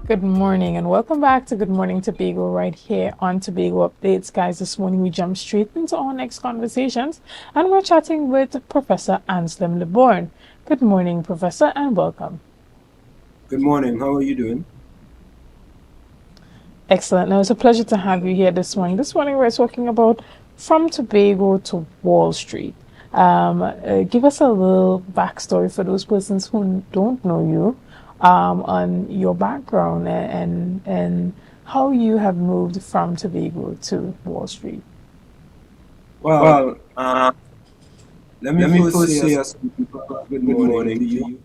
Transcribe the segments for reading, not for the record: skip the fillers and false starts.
Good morning and welcome back to Good Morning Tobago right here on Tobago Updates. Guys, this morning we jump straight into our next conversations and we're chatting with Professor Anslem LeBourne. Good morning, Professor, and welcome. Good morning. How are you doing? Excellent. Now, it's a pleasure to have you here this morning. This morning we're talking about from Tobago to Wall Street. Give us a little backstory for those persons who don't know you, on your background and how you have moved from Tobago to Wall Street. Well, Well, let me let me first first say a say a good good morning morning to to you you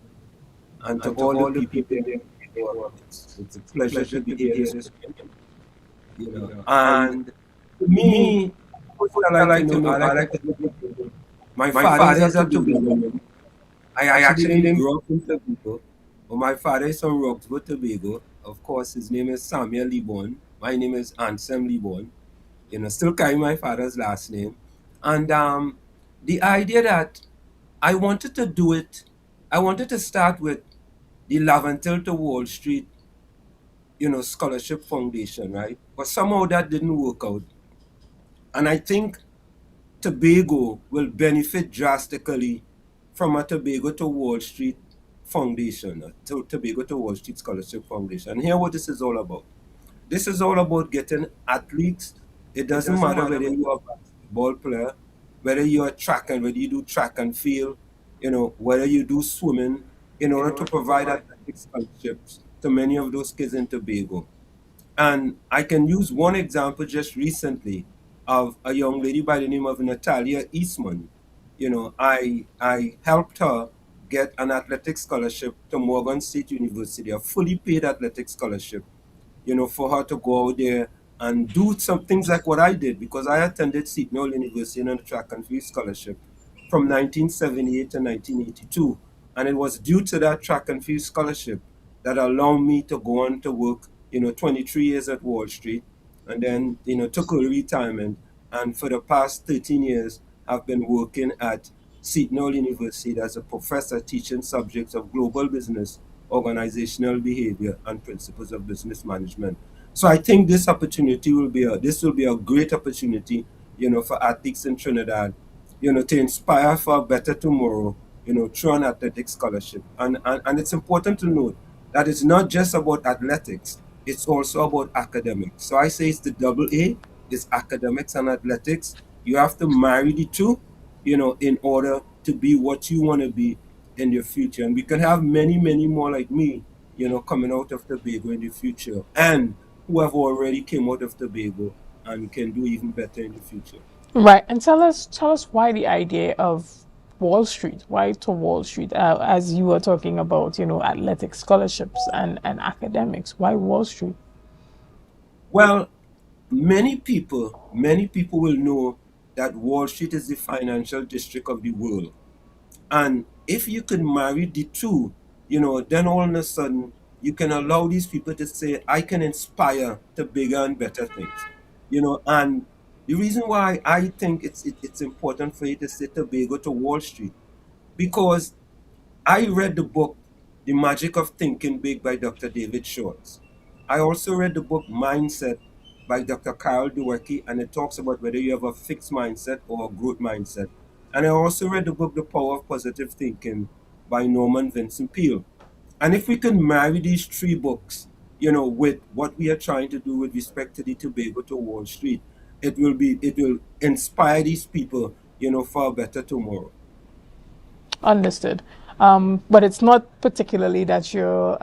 and to and to all the all the people people there. there. It's a pleasure to be here this morning. And And to to me, me, first I I like to like to tell you, my my father is father a is a Tobagoan. Tobago. I I actually actually didn't didn't. grow up in Tobago, but my father is from Roxburgh, Tobago. Of course, his name is Shenell LeBourne. My name is Anslem LeBourne. Still carry my father's last name. And the idea that I wanted to do it. I wanted to start with the Laventil to Wall Street, scholarship foundation, right? But somehow that didn't work out. And I think Tobago will benefit drastically from a Tobago to Wall Street foundation, Tobago to Wall Street Scholarship Foundation. And here what this is all about. This is all about getting athletes. It It doesn't doesn't matter matter whether whether you're a basketball player, whether you're track and whether you do track and field, whether you do swimming, in in order to order to provide provide. athletic scholarships to many of those kids in Tobago. And I can use one example just recently of a young lady by the name of Natalia Eastman. I helped her get an athletic scholarship to Morgan State University, a fully paid athletic scholarship, for her to go out there and do some things like what I did because I attended Shenell University on a track and field scholarship from 1978 to 1982. And it was due to that track and field scholarship that allowed me to go on to work, 23 years at Wall Street and then, took early retirement. And for the past 13 years, I've been working at Shenell University as a professor teaching subjects of global business, organizational behavior, and principles of business management. So I think this will be a great opportunity, for athletes in Trinidad, to inspire for a better tomorrow, through an athletic scholarship. And it's important to note that it's not just about athletics, it's also about academics. So I say it's the double A, it's academics and athletics. You have to marry the two, in order to be what you want to be in the future. And we can have many, many more like me, coming out of Tobago in the future, and who have already came out of Tobago and can do even better in the future. Right, and tell us why the idea of Wall Street, why to Wall Street, as you were talking about, athletic scholarships and academics. Why Wall Street? Well, many people will know that Wall Street is the financial district of the world. And if you can marry the two, then all of a sudden you can allow these people to say, I can inspire to bigger and better things. And the reason why I think it's important for you to say Tobago to Wall Street, because I read the book The Magic of Thinking Big by Dr. David Schwartz. I also read the book Mindset by Dr. Carol Dweck, and it talks about whether you have a fixed mindset or a growth mindset. And I also read the book The Power of Positive Thinking by Norman Vincent Peale. And if we can marry these three books, with what we are trying to do with respect to the Tobago to Wall Street, it will inspire these people, for a better tomorrow. Understood. But it's not particularly that you're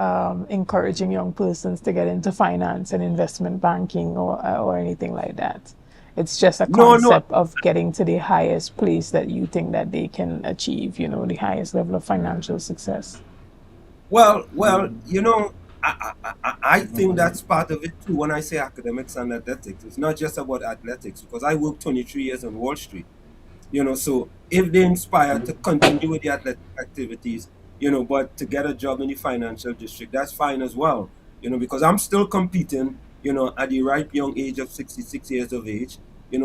encouraging young persons to get into finance and investment banking or anything like that. It's just a No, no. concept of getting to the highest place that you think that they can achieve, the highest level of financial success. Well, I think that's part of it too. When I say academics and athletics, it's not just about athletics because I worked 23 years on Wall Street. So if they inspire to continue with the athletic activities, but to get a job in the financial district, that's fine as well. Because I'm still competing, at the ripe young age of 66 years of age.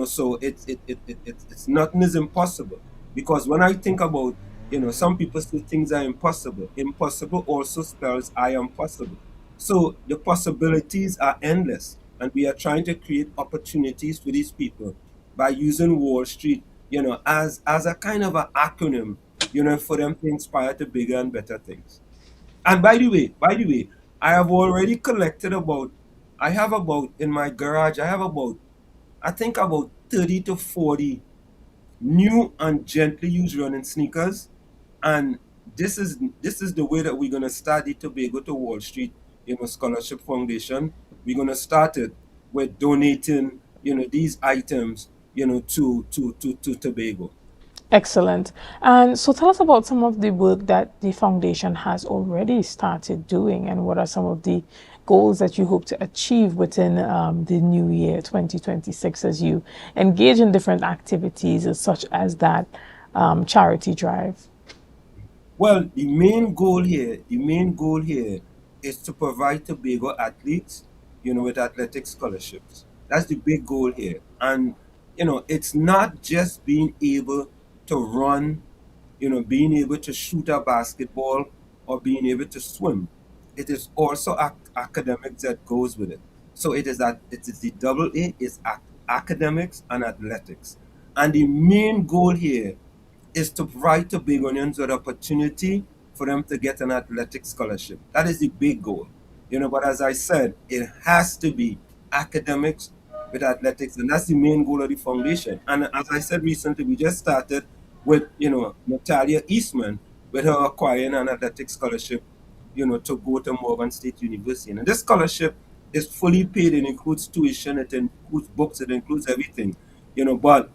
So it's nothing is impossible. Because when I think about, some people say things are impossible. Impossible also spells I am possible. So the possibilities are endless, and we are trying to create opportunities for these people by using Wall Street, as a kind of an acronym, for them to inspire to bigger and better things. And by the way, I have already collected I have about in my garage, I have about, I think about 30 to 40 new and gently used running sneakers. And this is the way that we're gonna start the Tobago to Wall Street, Scholarship Foundation. We're gonna start it with donating, these items, to Tobago. Excellent. And so tell us about some of the work that the foundation has already started doing, and what are some of the goals that you hope to achieve within the new year 2026 as you engage in different activities such as that charity drive. Well, the main goal here is to provide Tobago athletes, with athletic scholarships. That's the big goal here. And, it's not just being able to run, being able to shoot a basketball or being able to swim. It is also academics that goes with it. So it is the double A is academics and athletics. And the main goal here is to provide Tobagonians with opportunity for them to get an athletic scholarship. That is the big goal. But as I said, it has to be academics with athletics, and that's the main goal of the foundation. And as I said recently, we just started with, Natalia Eastman with her acquiring an athletic scholarship, to go to Morgan State University. And this scholarship is fully paid. It includes tuition, it includes books, it includes everything. But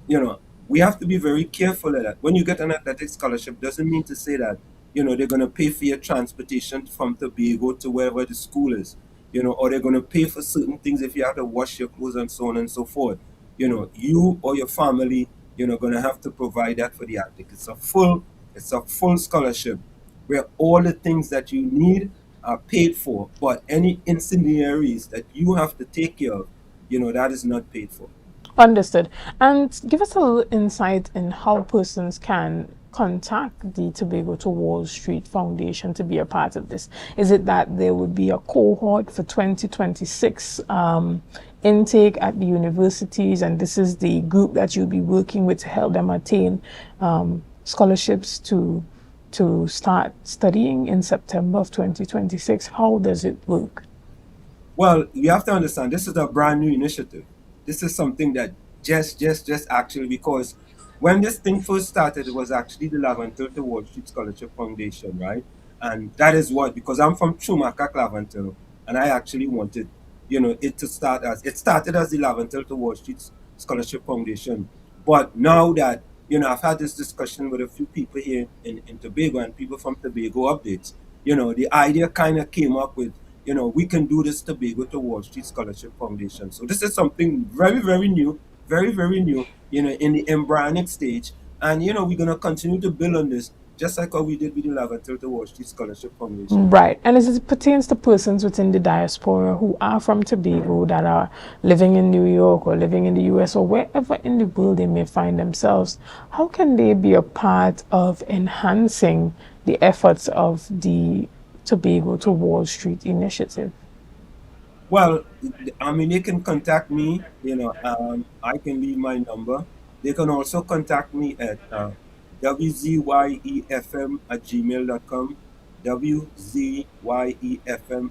you know, we have to be very careful of that. When you get an athletic scholarship, doesn't mean to say that, they're going to pay for your transportation from Tobago to wherever the school is, or they're going to pay for certain things if you have to wash your clothes and so on and so forth. You or your family, going to have to provide that for the athlete. It's a full scholarship where all the things that you need are paid for, but any incendiaries that you have to take care of, that is not paid for. Understood. And give us a little insight in how persons can contact the Tobago to Wall Street Foundation to be a part of this. Is it that there would be a cohort for 2026 intake at the universities, and this is the group that you'll be working with to help them attain scholarships to start studying in September of 2026? How does it work? Well, you have to understand this is a brand new initiative. This is something that just actually, because when this thing first started, it was actually the Lavantil to Wall Street Scholarship Foundation, right? And that is what, because I'm from Chumaka, Lavantil, and I actually wanted, it to start as it started as the Lavantil to Wall Street Scholarship Foundation. But now that, I've had this discussion with a few people here in Tobago and people from Tobago updates, the idea kind of came up with, we can do this Tobago to Wall Street Scholarship Foundation. So this is something very, very new, very, very new, in the embryonic stage. And, we're going to continue to build on this, just like how we did with the Lavatil to Wall Street Scholarship Foundation. Right. And as it pertains to persons within the diaspora who are from Tobago that are living in New York or living in the US or wherever in the world they may find themselves, how can they be a part of enhancing the efforts of the Tobago to Wall Street initiative? Well, I mean, they can contact me, I can leave my number. They can also contact me at wzyefm at gmail.com, wzyefm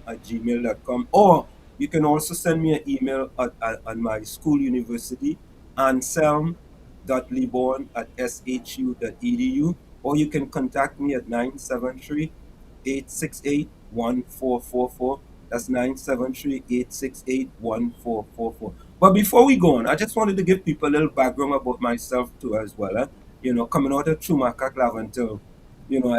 at gmail.com. Or you can also send me an email at my school university, anselm.leborn at shu.edu. Or you can contact me at 973-868-1444. That's 973-868-1444. But before we go on, I just wanted to give people a little background about myself too as well. Coming out of Chumaka, Lavantil,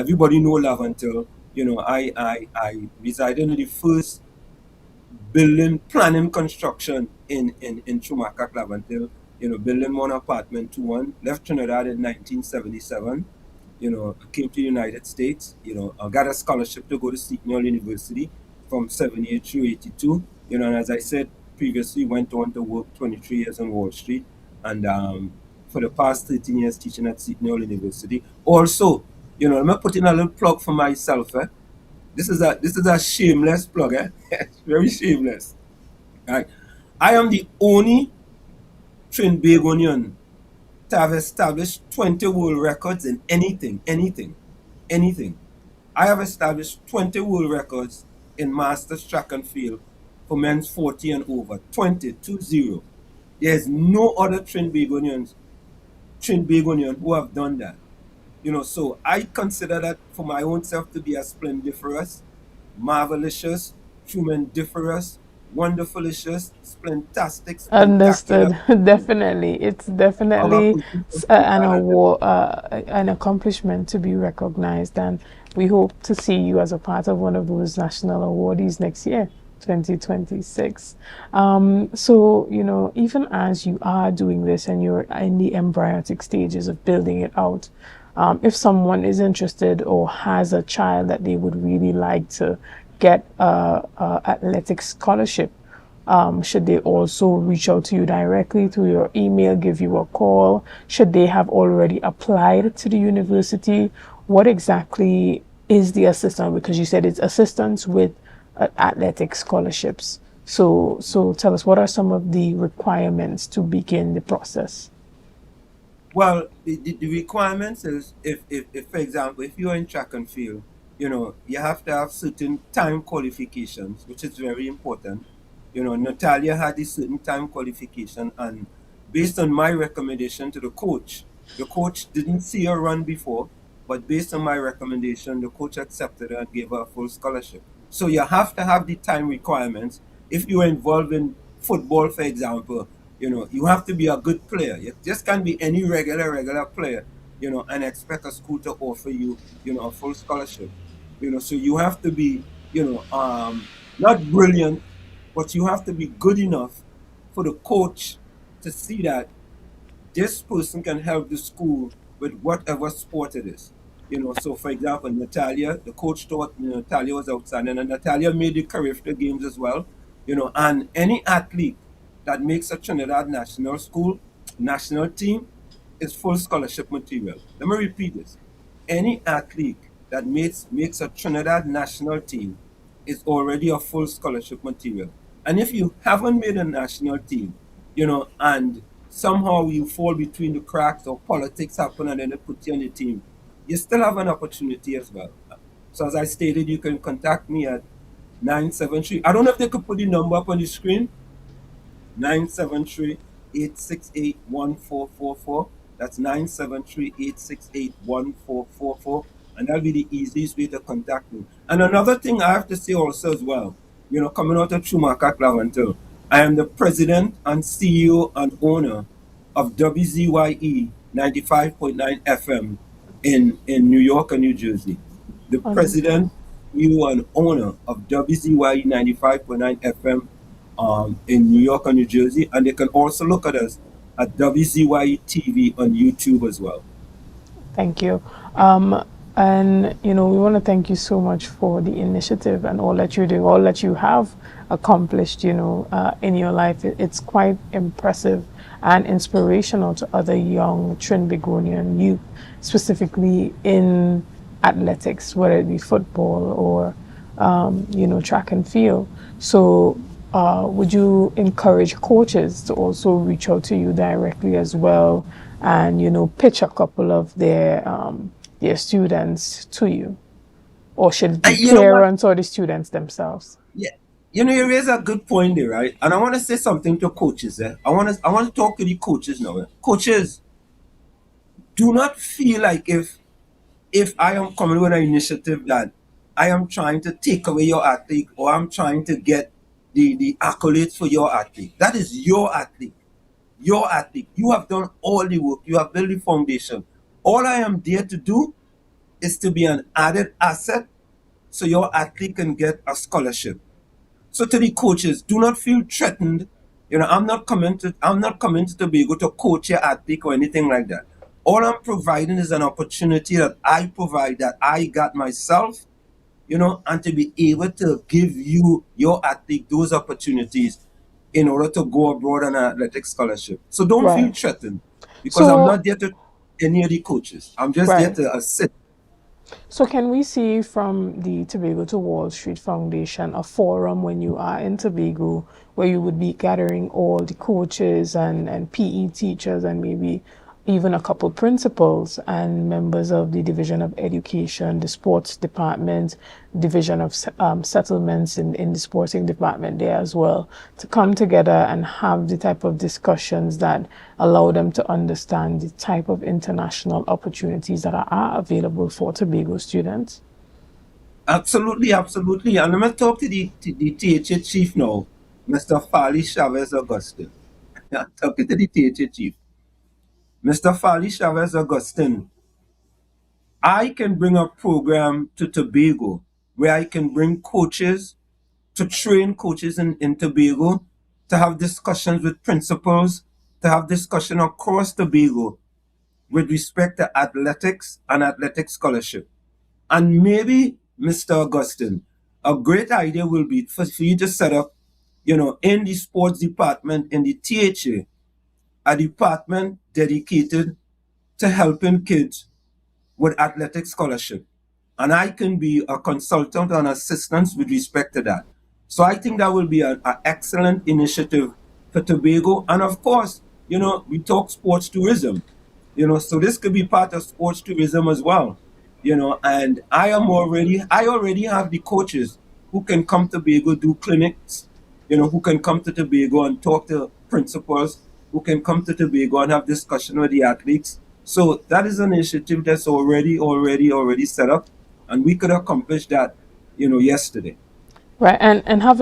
everybody know Lavantil. I resided in the first building planning construction in Chumaka, Lavantil. Building one apartment to one. Left Trinidad in 1977. Came to the United States. I got a scholarship to go to Shenell University from 78 through 82. And as I said previously, went on to work 23 years on Wall Street, and for the past 13 years teaching at Shenell University. Also, let me put in a little plug for myself. This is a shameless plug, eh? It's very shameless. Right. I am the only Trinbagonian to have established 20 world records in anything. I have established 20 world records in masters track and field for men's 40 and over. 20. There's no other Trinbagonian who have done that. So I consider that for my own self to be a splendiferous, marvelicious, tremendous, wonderfulicious, splentastic, spectacular Understood. Definitely. It's of a definitely person to put an that at them. award, an accomplishment to be recognized. And we hope to see you as a part of one of those national awardees next year, 2026. So, even as you are doing this and you're in the embryonic stages of building it out, if someone is interested or has a child that they would really like to get a athletic scholarship, should they also reach out to you directly through your email, give you a call? Should they have already applied to the university? What exactly is the assistance? Because you said it's assistance with athletic scholarships. So tell us, what are some of the requirements to begin the process? Well, the requirements is if, for example, if you're in track and field, you have to have certain time qualifications, which is very important. Natalia had a certain time qualification, and based on my recommendation to the coach didn't see her run before, but based on my recommendation, the coach accepted her and gave her a full scholarship. So you have to have the time requirements. If you're involved in football, for example, you have to be a good player. You just can't be any regular player, and expect a school to offer you, a full scholarship. So you have to be, not brilliant, but you have to be good enough for the coach to see that this person can help the school with whatever sport it is. So for example, Natalia, the coach thought Natalia was outstanding, and Natalia made the Carifta games as well. And any athlete that makes a Trinidad national team is full scholarship material. Let me repeat this. Any athlete that makes a Trinidad national team is already a full scholarship material. And if you haven't made a national team, and somehow you fall between the cracks or politics happen and then they put you on the team, you still have an opportunity as well. So as I stated, you can contact me at 973. I don't know if they could put the number up on the screen. 973-868-1444. That's 973-868-1444. And that'll be the easiest way to contact me. And another thing I have to say also as well, coming out of Chumaka Clavantel, I am the president and CEO and owner of WZYE 95.9 FM in New York and New Jersey. The Wonderful. president, you and owner of WZYE 95.9 FM in New York and New Jersey, and they can also look at us at WZYE TV on YouTube as well. Thank you. And we want to thank you so much for the initiative and all that you're doing, all that you have accomplished, in your life. It's quite impressive and inspirational to other young Trinbagonian youth, specifically in athletics, whether it be football or, track and field. So, would you encourage coaches to also reach out to you directly as well, and pitch a couple of their students to you, or should it be And you know what? parents or the students themselves? Yeah, you raise a good point there, right? And I want to say something to coaches. I want to talk to the coaches now. Coaches, do not feel like if I am coming with an initiative that I am trying to take away your athlete or I'm trying to get the accolades for your athlete. That is your athlete. Your athlete. You have done all the work. You have built the foundation. All I am there to do is to be an added asset so your athlete can get a scholarship. So to the coaches, do not feel threatened. I'm not coming to Tobago to coach your athlete or anything like that. All I'm providing is an opportunity that I provide that I got myself, and to be able to give you your athlete those opportunities in order to go abroad on an athletic scholarship. So don't feel Right. threatened because I'm So, not there to any of the coaches. I'm just there right. to assist. So can we see from the Tobago to Wall Street Foundation a forum when you are in Tobago where you would be gathering all the coaches and PE teachers and maybe even a couple principals and members of the Division of Education, the sports department, Division of settlements in the sporting department there as well, to come together and have the type of discussions that allow them to understand the type of international opportunities that are available for Tobago students? Absolutely, absolutely. And I'm going to talk to the THA chief now, Mr. Fali Chavez Augustin. I'm talking to the THA chief. Mr. Fali Chavez Augustin, I can bring a program to Tobago where I can bring coaches to train coaches in Tobago, to have discussions with principals, to have discussion across Tobago with respect to athletics and athletic scholarship. And maybe, Mr. Augustine, a great idea will be for you to set up, in the sports department in the THA, a department dedicated to helping kids with athletic scholarship. And I can be a consultant and assistance with respect to that. So I think that will be an excellent initiative for Tobago. And of course, we talk sports tourism, so this could be part of sports tourism as well, and I already have the coaches who can come to Tobago, do clinics, who can come to Tobago and talk to principals, who can come to Tobago and have discussion with the athletes. So that is an initiative that's already set up, and we could accomplish that, yesterday. Right, and Now,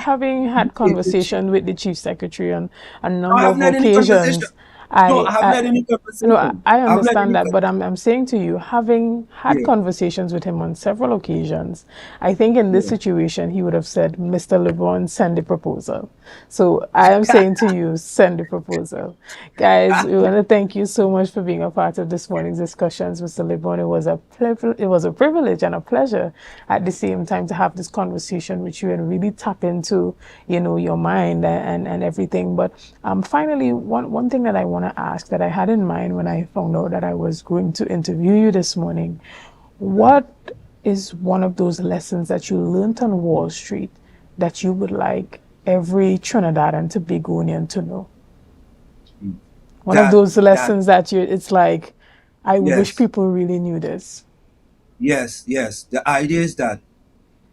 having had conversation with the chief secretary on a I number haven't of had any conversation. occasions, No, I haven't I had any you know, conversation. I I haven't had understand any that, but I'm saying to you, having had Yeah, conversations with him on several occasions, I think in this yeah. situation he would have said, "Mr. LeBourne, send the proposal." So I am saying to you, send the proposal, guys. We want to thank you so much for being a part of this morning's discussions, Mr. LeBourne. It was a privilege and a pleasure at the same time to have this conversation with you and really tap into your mind and everything. But finally, one thing that I want to ask that I had in mind when I found out that I was going to interview you this morning, what is one of those lessons that you learned on Wall Street that you would like every Trinidad and Tobagonian to know? One of That those lessons that it's like, I wish yes, people really knew this. yes. The idea is that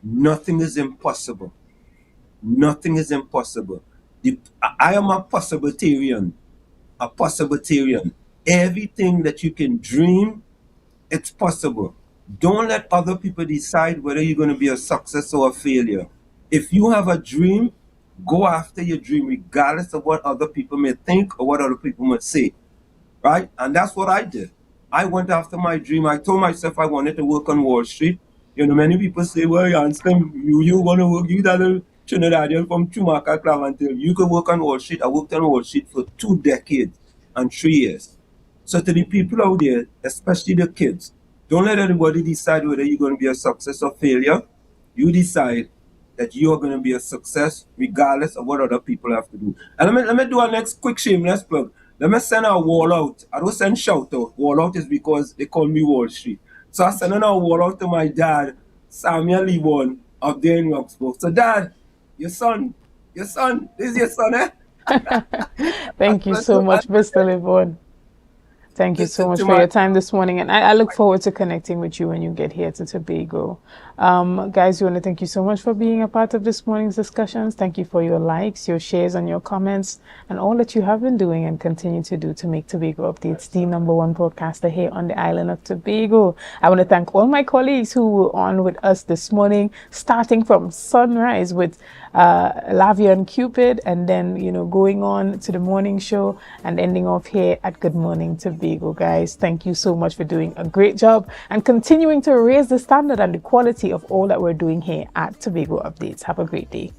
nothing is impossible. Nothing is impossible. I am a possibilitarian. A possibilitarian. Everything that you can dream, it's possible. Don't let other people decide whether you're going to be a success or a failure. If you have a dream, go after your dream, regardless of what other people may think or what other people may say. Right? And that's what I did. I went after my dream. I told myself I wanted to work on Wall Street. Many people say, well, Anslem, you want to work, you that a Trinidadian from Chumaka Clavantil, you could work on Wall Street. I worked on Wall Street for 2 decades and 3 years. So to the people out there, especially the kids, don't let anybody decide whether you're going to be a success or failure. You decide that you are going to be a success regardless of what other people have to do. And let me do a next quick shameless plug. Let me send a wall out. I don't send shout out. Wall out is because they call me Wall Street. So I send a wall out to my dad, Shenell LeBourne, up there in Roxburgh. So dad, your son, this is your son, eh? Thank you so much, Mr. LeBourne. Thank you so Listen much to for my your time this morning, and I look forward to connecting with you when you get here to Tobago. Guys, we want to thank you so much for being a part of this morning's discussions. Thank you for your likes, your shares, and your comments, and all that you have been doing and continue to do to make Tobago Updates the #1 podcaster here on the island of Tobago. I want to thank all my colleagues who were on with us this morning, starting from sunrise with Lavia and Cupid, and then going on to the morning show and ending off here at Good Morning Tobago. Guys, thank you so much for doing a great job and continuing to raise the standard and the quality of all that we're doing here at Tobago Updates. Have a great day.